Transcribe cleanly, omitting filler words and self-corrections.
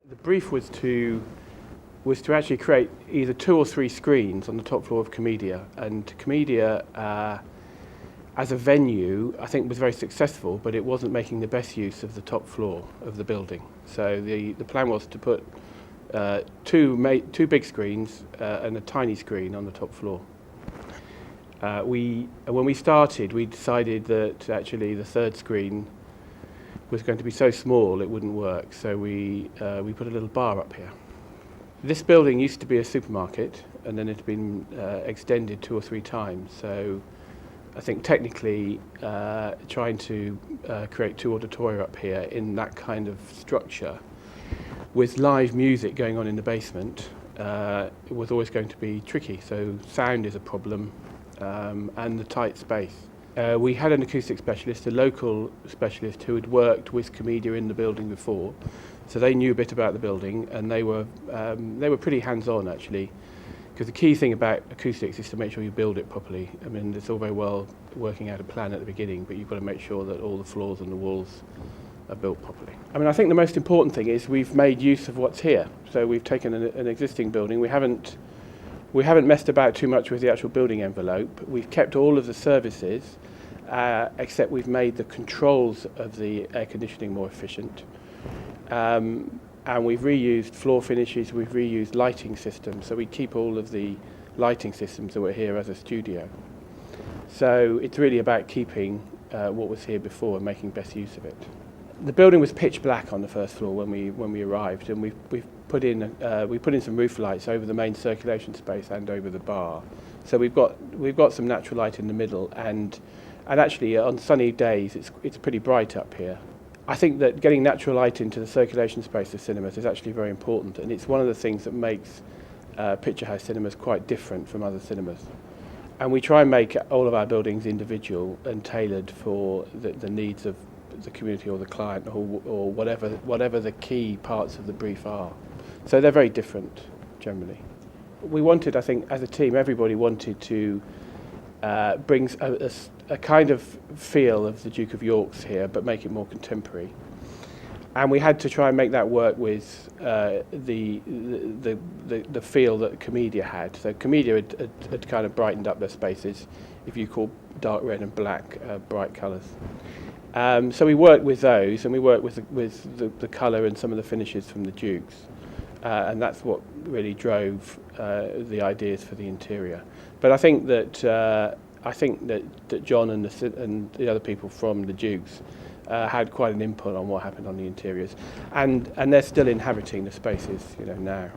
The brief was to actually create either 2 or 3 screens on the top floor of Komedia, and Komedia as a venue I think was very successful, but it wasn't making the best use of the top floor of the building. So the plan was to put two big screens and a tiny screen on the top floor. When we started, we decided that actually the third screen was going to be so small it wouldn't work, so we put a little bar up here. This building used to be a supermarket, and then it had been extended 2 or 3 times, so I think technically trying to create 2 auditoria up here in that kind of structure with live music going on in the basement it was always going to be tricky. So sound is a problem, and the tight space. We had an acoustic specialist, a local specialist who had worked with Komedia in the building before, so they knew a bit about the building, and they were pretty hands-on actually, because the key thing about acoustics is to make sure you build it properly. I mean, it's all very well working out a plan at the beginning, but you've got to make sure that all the floors and the walls are built properly. I mean, I think the most important thing is we've made use of what's here. So we've taken an existing building. We haven't messed about too much with the actual building envelope. We've kept all of the services, except we've made the controls of the air conditioning more efficient. And we've reused floor finishes, we've reused lighting systems, so we keep all of the lighting systems that were here as a studio. So it's really about keeping what was here before and making best use of it. The building was pitch black on the first floor when we arrived, and we've put in some roof lights over the main circulation space and over the bar. So we've got some natural light in the middle, and actually on sunny days it's pretty bright up here. I think that getting natural light into the circulation space of cinemas is actually very important, and it's one of the things that makes Picture House cinemas quite different from other cinemas. And we try and make all of our buildings individual and tailored for the needs of the community or the client or whatever the key parts of the brief are. So they're very different generally. We wanted, I think, as a team, everybody wanted to bring a kind of feel of the Duke of York's here, but make it more contemporary. And we had to try and make that work with the feel that Komedia had. So Komedia had kind of brightened up their spaces, if you call dark red and black bright colours. So we worked with those, and we worked with the colour and some of the finishes from the Dukes, and that's what really drove the ideas for the interior. But I think that John and the other people from the Dukes had quite an input on what happened on the interiors, and they're still inhabiting the spaces, now.